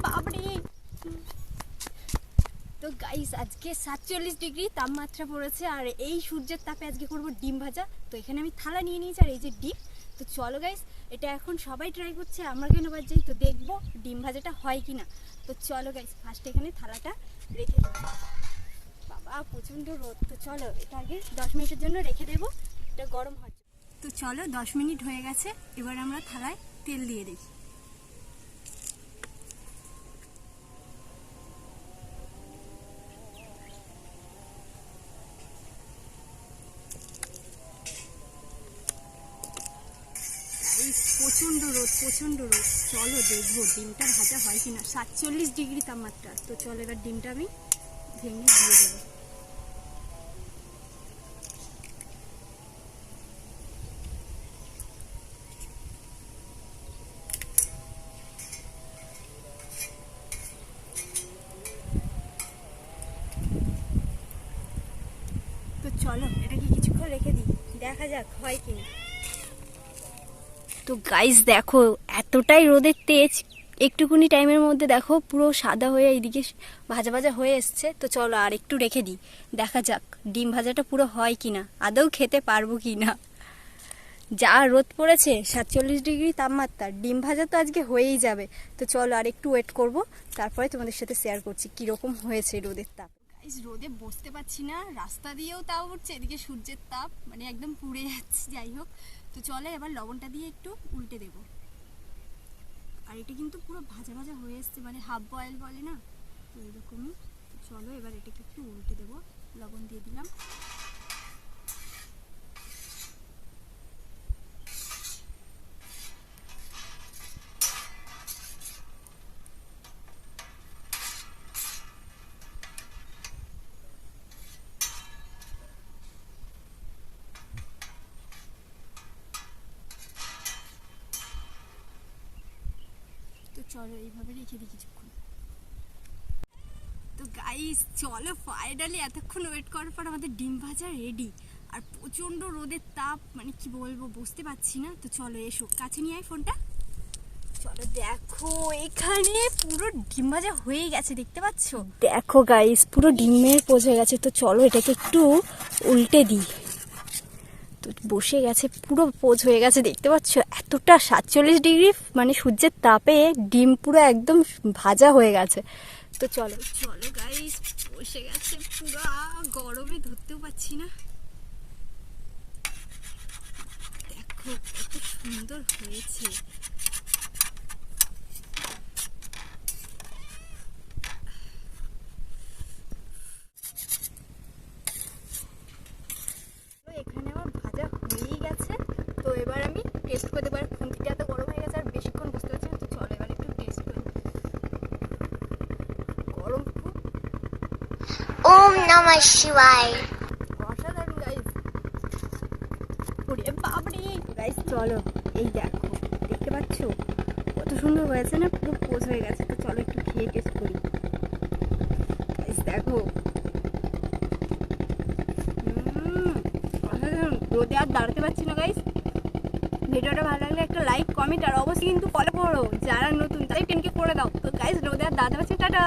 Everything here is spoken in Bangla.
বাবারে। তো গাইস আজকে 47 ডিগ্রি তাপমাত্রা পড়েছে আর এই সূর্যের তাপে আজকে করব ডিম ভাজা। তো এখানে আমি থালা নিয়ে নিয়েছি আর এই যে ডিম। তো চলো গাইস, এটা এখন সবাই ট্রাই করছে, আমরা কেন বাদ যাই, তো দেখবো ডিম ভাজাটা হয় কিনা। তো চলো গাইস, ফার্স্ট এখানে থালাটা রেখে দেবো। বাবা প্রচণ্ড রোদ, তো চলো এটা আগে 10 মিনিটের জন্য রেখে দেবো, এটা গরম হয়। তো চলো 10 মিনিট হয়ে গেছে, এবার আমরা থালায় তেল দিয়ে দিই। প্রচণ্ড রোদ, চলো দেখবো ডিমটা ভাজা হয় কিনা। 47 ডিগ্রি তাপমাত্রা। তো চলো এবার ডিমটা আমি ভেঙে দিয়ে দেবো। তো চলো এটাকে কিছুক্ষণ রেখে দিই, দেখা যাক হয় কিনা। তো গাইস দেখো এতটাই রোদের তেজ, একটুকুনি টাইমের মধ্যে দেখো পুরো সাদা হয়ে এইদিকে ভাজা ভাজা হয়ে এসছে। তো চলো আর একটু রেখে দিই, দেখা যাক ডিম ভাজাটা পুরো হয় কিনা, আদৌ খেতে পারবো কিনা। যা রোদ পড়েছে, 47 ডিগ্রি তাপমাত্রা, ডিম ভাজা তো আজকে হয়েই যাবে। তো চলো আর একটু ওয়েট করব, তারপরে তোমাদের সাথে শেয়ার করছি কিরকম হয়েছে রোদের তাপ। গাইস রোদে বসতে পারছি না, রাস্তা দিয়েও তাপ উঠছে, এদিকে সূর্যের তাপ, মানে একদম পুড়ে যাচ্ছে। যাই হোক, তো চলে এবার লবণটা দিয়ে একটু উল্টে দেব। আর এটা কিন্তু পুরো ভাজা ভাজা হয়ে এসছে, মানে হাফ বয়েল বলে না, তো এরকমই। চলো এবার এটাকে একটু উল্টে দেব, লবণ দিয়ে দিলাম। তো চলো এইভাবে রেখে দিই কিছুক্ষণ। তো গাইস চলো ফাইনালি এতক্ষণ ওয়েট করার পর আমাদের ডিম ভাজা রেডি। আর প্রচণ্ড রোদের তাপ, মানে কি বলবো বুঝতে পারছি না। তো চলো এসো, কাছে নিয়ে আয় ফোনটা। চলো দেখো এখানে পুরো ডিম ভাজা হয়ে গেছে, দেখতে পাচ্ছ? দেখো গাইস পুরো ডিমের পোজ হয়ে গেছে। তো চলো এটাকে একটু উল্টে দিই। তো বসে গেছে, পুরো পোজ হয়ে গেছে, দেখতে পাচ্ছ? এতটা 47 ডিগ্রি মানে সূর্যের তাপে ডিম পুরো একদম ভাজা হয়ে গেছে। তো চলো গাইস, বসে গেছে পুরো, গরমে ধরতেও পাচ্ছি না। দেখো কত সুন্দর হয়েছে। এখানে আমার ভাজা হয়েই গেছে। তো এবার আমি টেস্ট করে দেবো। খুন্তিটা এত গরম হয়ে গেছে আর বেশিক্ষণ বুঝতে পারছি না। তো চলো এবার একটু টেস্ট করি। গরম খুব। ওম নমঃ শিবায়। অসাধারণ গাইস। বাবারে গাইস চলো, এই দেখো দেখতে পাচ্ছ কত সুন্দর হয়েছে না, পুরো পোজ হয়ে গেছে। তো চলো একটু খেয়ে টেস্ট করি। গাইস দেখো, অসাধারণ। রোদে আর দাঁড়াতে পারছি না গাইস। ভিডিওটা ভালো লাগলে একটা লাইক, কমেন্ট আর অবশ্যই কিন্তু ফলো করো। যারা নতুন তাদের টেনকে করে দাও। তো গাইস রোদে আর দাঁড়াতে পারছি, টাটা।